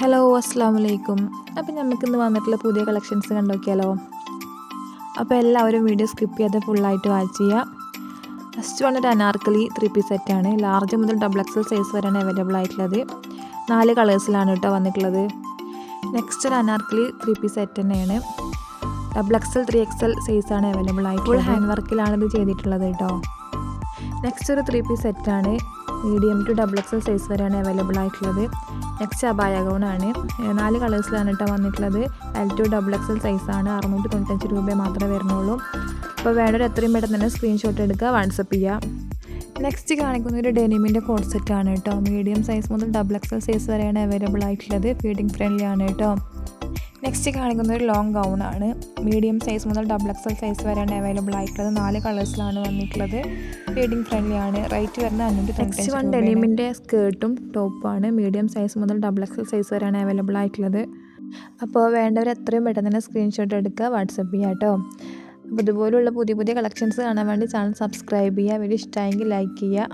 Hello അസ്സാം വലൈക്കും. അപ്പോൾ നമുക്കിന്ന് വന്നിട്ടുള്ള പുതിയ കളക്ഷൻസ് കണ്ടോക്കിയാലോ. അപ്പോൾ എല്ലാവരും വീഡിയോ സ്കിപ്പ് ചെയ്യാതെ ഫുള്ളായിട്ട് വാച്ച് ചെയ്യുക. ഫസ്റ്റ് വന്നിട്ട് അനാർക്കലി 3 പീസ് സെറ്റാണ്. ലാർജ് മുതൽ XXL സൈസ് വരെയാണ് അവൈലബിൾ ആയിട്ടുള്ളത്. 4 കളേഴ്സിലാണ് കേട്ടോ വന്നിട്ടുള്ളത്. നെക്സ്റ്റ് ഒരു അനാർക്കലി 3 പീസ് സെറ്റ് തന്നെയാണ്. XXL 3XL സൈസാണ് അവൈലബിൾ ആയിട്ട്. ഫുൾ ഹാൻഡ് വർക്കിലാണ് ഇത് ചെയ്തിട്ടുള്ളത് കേട്ടോ. നെക്സ്റ്റ് ഒരു 3 പീസ് സെറ്റാണ്. മീഡിയം ടു XXL സൈസ് വരെയാണ് അവൈലബിൾ ആയിട്ടുള്ളത്. നെക്സ്റ്റ് അബായ ഗൗണാണ്. 4 കളേഴ്സിലാണ് കേട്ടോ വന്നിട്ടുള്ളത്. L2 XXL സൈസാണ്. 695 രൂപ മാത്രമേ വരുന്നുള്ളൂ. അപ്പോൾ വേണ്ടവർ എത്രയും പെട്ടെന്ന് തന്നെ സ്ക്രീൻഷോട്ട് എടുക്കുക, വാട്സപ്പ് ചെയ്യുക. നെക്സ്റ്റ് കാണിക്കുന്ന ഒരു ഡെനിമിൻ്റെ കോഡ് സെറ്റാണ് കേട്ടോ. മീഡിയം സൈസ് മുതൽ XXL സൈസ് വരെയാണ് അവൈലബിൾ ആയിട്ടുള്ളത്. ഫീഡിങ് ഫ്രണ്ട്ലി ആണ് കേട്ടോ. നെക്സ്റ്റ് കാണിക്കുന്ന ഒരു ലോങ് ഗൗണാണ്. മീഡിയം സൈസ് മുതൽ XXL സൈസ് വരെയാണ് അവൈലബിൾ ആയിട്ടുള്ളത്. 4 കളേഴ്സിലാണ് വന്നിട്ടുള്ളത്. ഫീഡിങ് ഫ്രണ്ട്ലി ആണ്. റേറ്റ് വരുന്നത് 595 രൂപ. ഡെനിമിൻ്റെ സ്കേർട്ടും ടോപ്പാണ്. മീഡിയം സൈസ് മുതൽ XXL സൈസ് വരെയാണ് അവൈലബിൾ ആയിട്ടുള്ളത്. അപ്പോൾ വേണ്ടവർ എത്രയും പെട്ടെന്ന് തന്നെ സ്ക്രീൻഷോട്ട് എടുക്കുക, വാട്സപ്പ് ചെയ്യുക കേട്ടോ. അപ്പോൾ ഇതുപോലുള്ള പുതിയ പുതിയ കളക്ഷൻസ് കാണാൻ വേണ്ടി ചാനൽ സബ്സ്ക്രൈബ് ചെയ്യുക. വീഡിയോ ഇഷ്ടമായെങ്കിൽ ലൈക്ക് ചെയ്യുക.